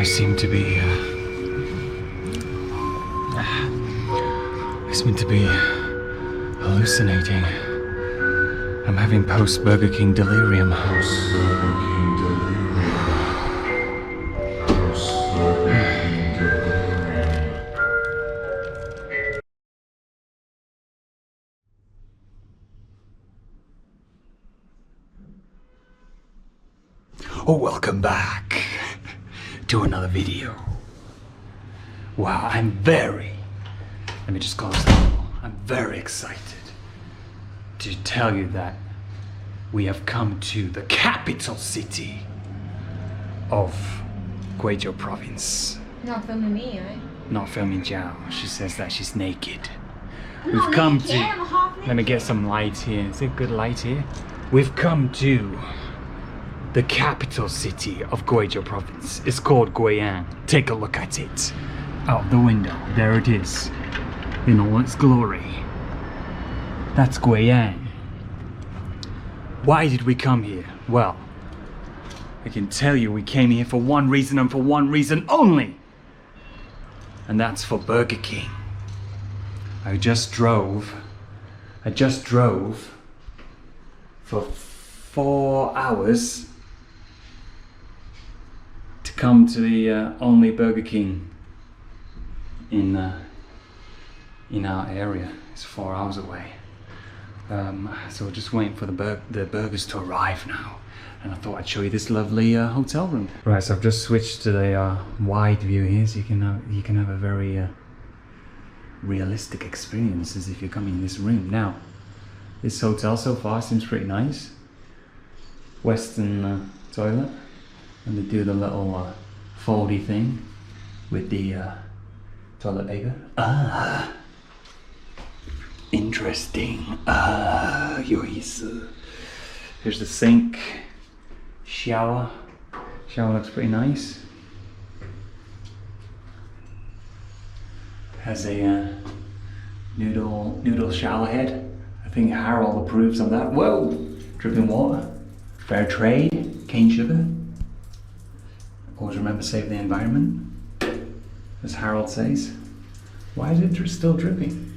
I seem to be hallucinating. I'm having post-Burger King delirium. Oh, welcome back to another video. Wow, let me just close the door. I'm very excited to tell you that we have come to the capital city of Guizhou province. Not filming me, right? Not filming Jiao. She says that she's naked. I'm We've not come naked, to. I'm half Let me naked. get some light here. Is it good light here? We've come to the capital city of Guizhou province. It's called Guiyang. Take a look at it. Out the window. There it is. In all its glory. That's Guiyang. Why did we come here? Well, I can tell you we came here for one reason and for one reason only. And that's for Burger King. I just drove for 4 hours to come to the only Burger King in our area. It's 4 hours away. So we're just waiting for the burgers to arrive now. And I thought I'd show you this lovely hotel room. Right, so I've just switched to the wide view here, so you can have a very realistic experience as if you're coming in this room. Now, this hotel so far seems pretty nice. Western toilet, and they do the little foldy thing with the toilet paper. Interesting. 有意思. Here's the sink, shower. Shower looks pretty nice. Has a noodle shower head. I think Harold approves of that. Whoa! Dripping water. Fair trade. Cane sugar. Always remember save the environment. As Harold says. Why is it still dripping?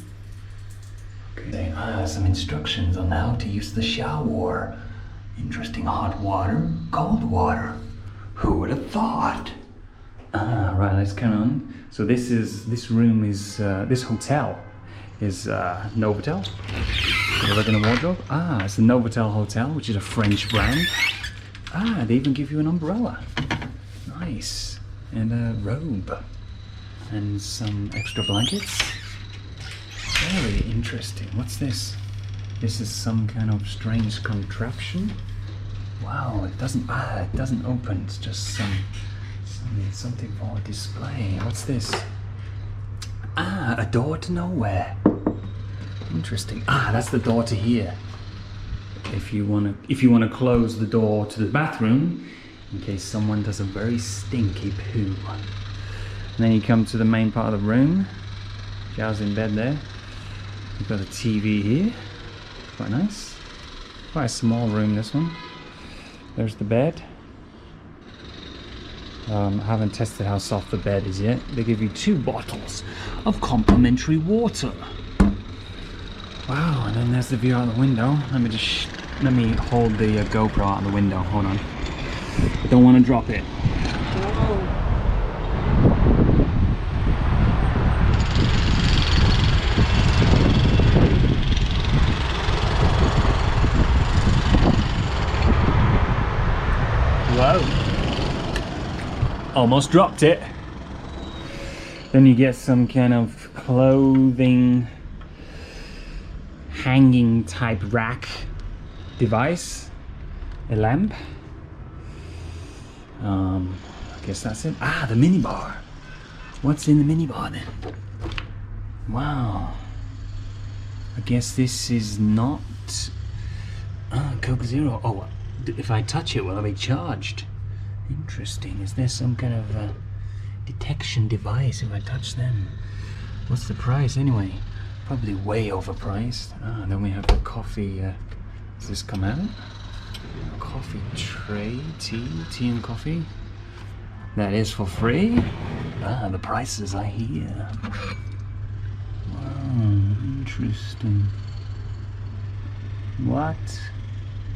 Okay. Some instructions on how to use the shower. Interesting. Hot water, cold water. Who would have thought? Right, let's carry on. So this room is this hotel is Novotel. Got a look in the wardrobe. It's the Novotel Hotel, which is a French brand. They even give you an umbrella. Nice. And a robe. And some extra blankets. Very interesting. What's this? This is some kind of strange contraption. Wow, it doesn't open. It's just something for display. What's this? A door to nowhere. Interesting. That's the door to here. If you wanna close the door to the bathroom, in case someone does a very stinky poo. And then you come to the main part of the room. Zhao's in bed there. You've got a TV here. Quite nice. Quite a small room, this one. There's the bed. I haven't tested how soft the bed is yet. They give you 2 bottles of complimentary water. Wow, and then there's the view out the window. Let me hold the GoPro out the window. Hold on. I don't want to drop it. Whoa. Almost dropped it. Then you get some kind of clothing hanging type rack device. A lamp. I guess that's it. The minibar. What's in the minibar then? Wow. I guess this is not Coke Zero. Oh, if I touch it, will I be charged? Interesting. Is there some kind of detection device if I touch them? What's the price anyway? Probably way overpriced. Then we have the coffee. Does this come out? Coffee tray, tea and coffee. That is for free? Ah, the prices are here. Wow, interesting. What?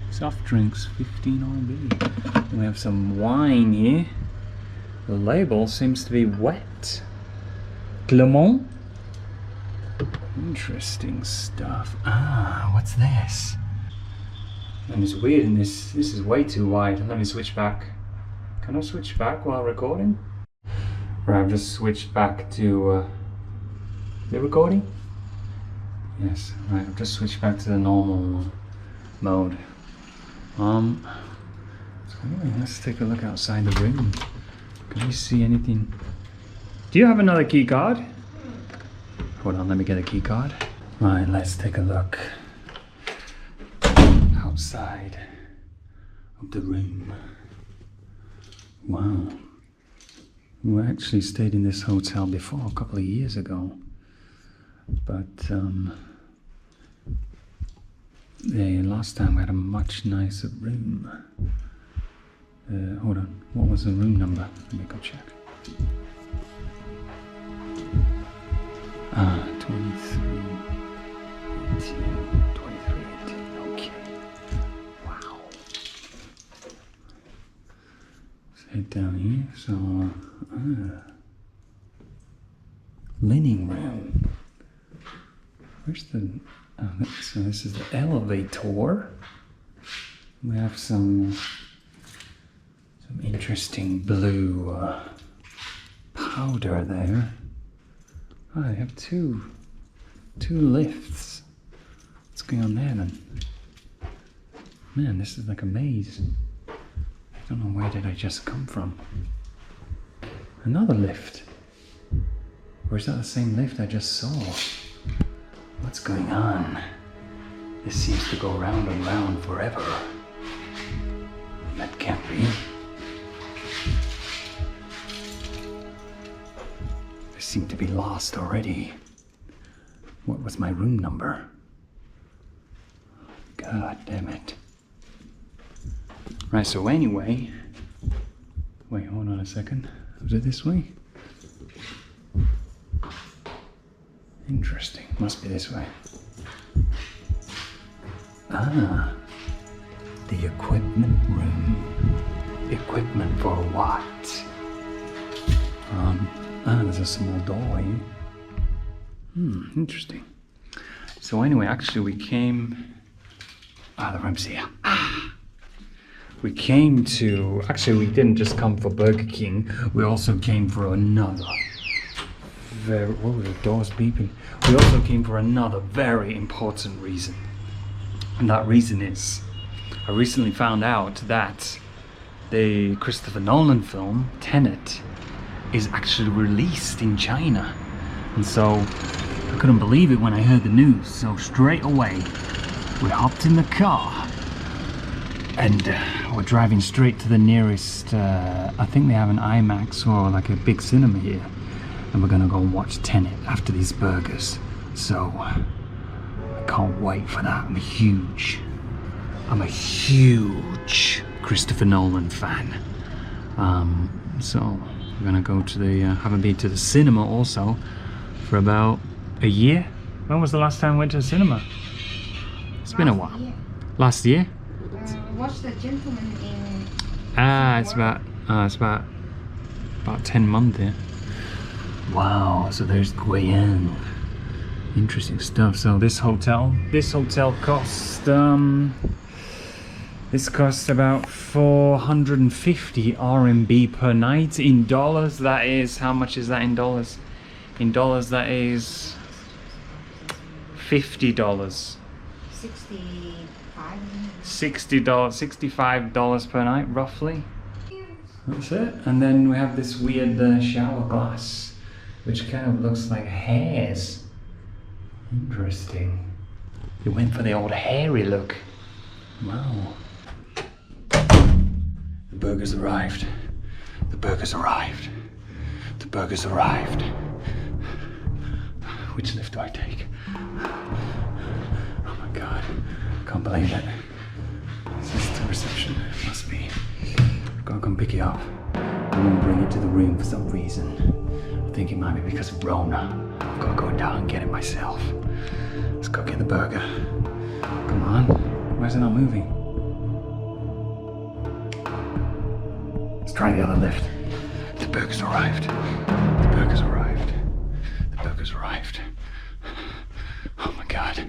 Soft drinks, 15 RB. We have some wine here. The label seems to be wet. Clermont? Interesting stuff. Ah, what's this? And it's weird in this is way too wide. Let me switch back. Can I switch back while recording? Right, I've just switched back to the recording? Yes, right, I've just switched back to the normal mode. So anyway, let's take a look outside the room. Can you see anything? Do you have another key card? Hold on, let me get a key card. Right, let's take a look outside of the room. Wow. We actually stayed in this hotel before a couple of years ago. But the last time we had a much nicer room. Hold on, what was the room number? Let me go check. 2318. Okay. Wow. Let's head down here. So, linen room. Where's the? So this is the elevator. We have some interesting blue powder there. Oh, they have two lifts. What's going on there then? Man, this is like a maze. I don't know, where did I just come from? Another lift. Or is that the same lift I just saw? What's going on? This seems to go round and round forever. That can't be. I seem to be lost already. What was my room number? God damn it. Right, so anyway... Wait, hold on a second. Was it this way? Interesting. Must be this way. Ah. The equipment room. Equipment for what? There's a small door here. Interesting. So anyway, actually we came... the room's here. We came to... Actually, we didn't just come for Burger King. We also came for another... What were the doors beeping? We also came for another very important reason. And that reason is... I recently found out that the Christopher Nolan film, Tenet, is actually released in China. And so I couldn't believe it when I heard the news. So straight away we hopped in the car and we're driving straight to the nearest, I think they have an IMAX or like a big cinema here. And we're gonna go and watch Tenet after these burgers. So I can't wait for that. I'm a huge Christopher Nolan fan. So we're gonna go to the, haven't been to the cinema also for about a year. When was the last time we went to the cinema? It's been a while. Last year? Watch The Gentleman in... It's about 10 months here. Wow, so there's Guian. Interesting stuff. So this hotel cost this costs about 450 RMB per night. In dollars, that is, how much is that in dollars? In dollars, that is $50. $65 per night, roughly. That's it. And then we have this weird shower glass, which kind of looks like hairs. Interesting. You went for the old hairy look. Wow. The burgers arrived. The burgers arrived. The burgers arrived. Which lift do I take? Oh my god. Can't believe it. Is this the reception? Must be. Gotta come pick you up. I wouldn't bring it to the room for some reason. I think it might be because of Rona. I've got to go down and get it myself. Let's go get the burger. Come on. Why is it not moving? Let's try the other lift. The burger's arrived. The burger's arrived. The burger's arrived. Oh my god.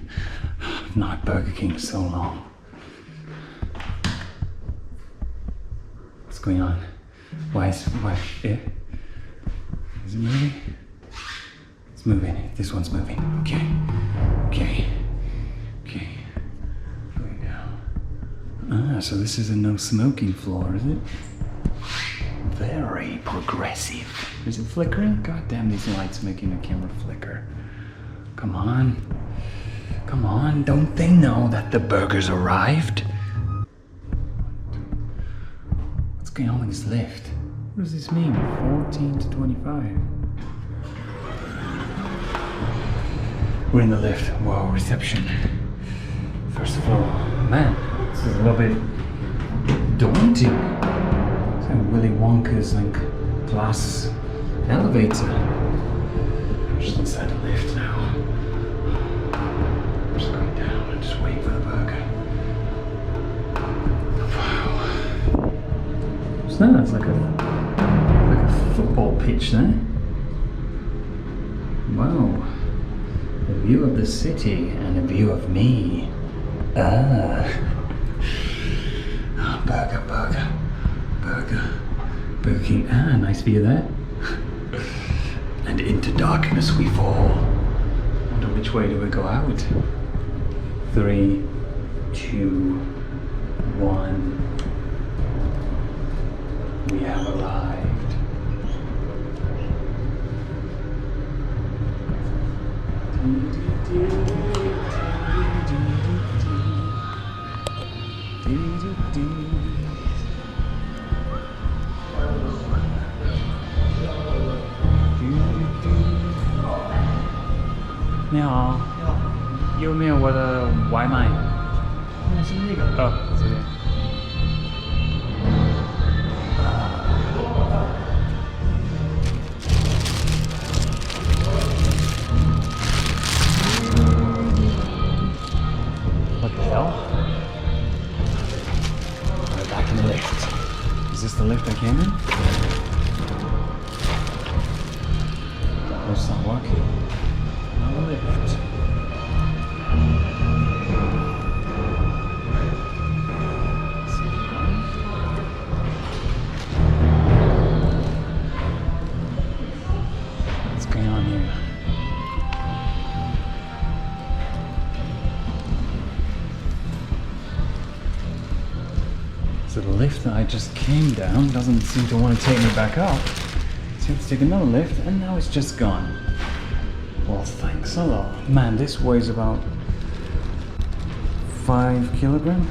I've not had Burger King for so long. What's going on? Why? Is it moving? It's moving. This one's moving. Okay. Going down. Ah, so this is a no smoking floor, is it? Very progressive. Is it flickering? God damn, these lights making the camera flicker. Come on. Come on, don't they know that the burger's arrived? What's going on with this lift? What does this mean? 14 to 25. We're in the lift. Whoa, reception. First floor. Man, this is a little bit daunting. It's like Willy Wonka's like glass elevator. I'm just inside the lift now. I'm just going down and just waiting for the burger. Wow. What's that? It's like a football pitch there. Wow. A view of the city and a view of me. Burger. Burger King. Nice view there. And into darkness we fall. Wonder which way do we go out? 3, 2, 1. We have arrived. Ni hao. 有没有我的外卖？是那个。哦，这边。What the hell? We're back in the lift. Is this the lift I came in? Oh, it's not working. No lift. What's going on here? So the lift that I just came down doesn't seem to want to take me back up. So I have to take another lift and now it's just gone. Well, thanks a lot. Man, this weighs about 5 kilograms.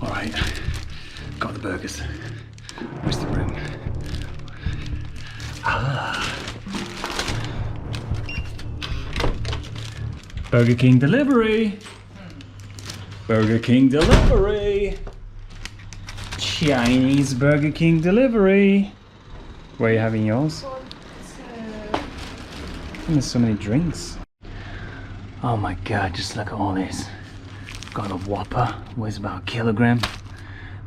Alright, got the burgers. Where's the room? Burger King delivery! Burger King delivery! Chinese Burger King delivery! Where are you having yours? There's so many drinks. Oh my god, just look at all this. Got a Whopper, weighs about a kilogram.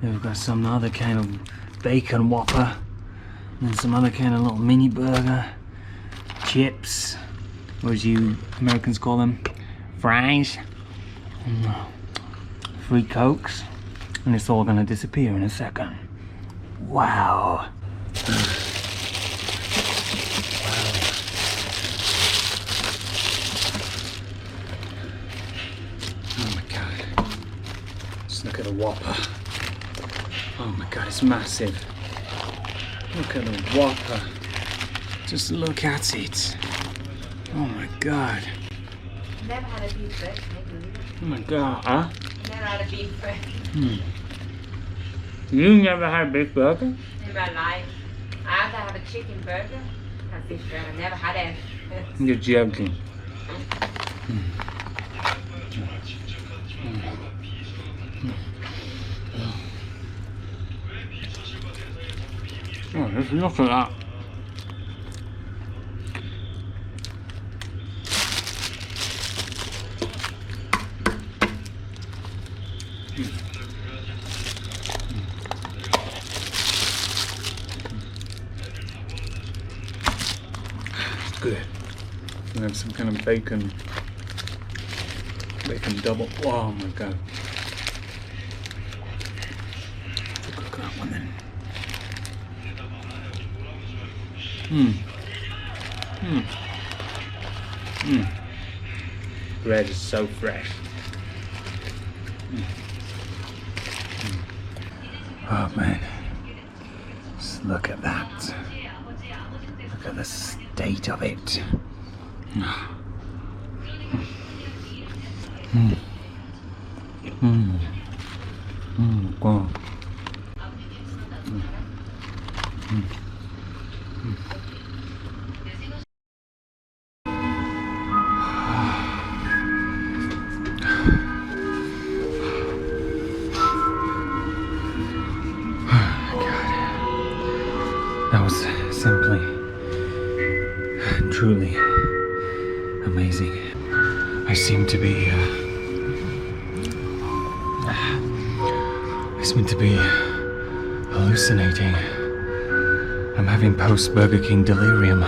Then we've got some other kind of bacon Whopper. And then some other kind of little mini burger. Chips, or as you Americans call them, fries. 3 Cokes, and it's all gonna disappear in a second. Wow. Oh my god. Just look at the Whopper. Oh my god, it's massive. Look at the Whopper. Just look at it. Oh my god. Never had a beef burger. Oh my god, huh? Never had a beef burger You never had beef burger? in my life. I have to have a chicken burger, have beef burger. Never had it. You're joking. Oh, just look at that. It's good. And then some kind of bacon double. Oh my god. Look at that one then. Bread is so fresh. Oh man, just look at that. Look at the state of it. Wow. That was simply, truly amazing. I seem to be hallucinating. I'm having post Burger King delirium.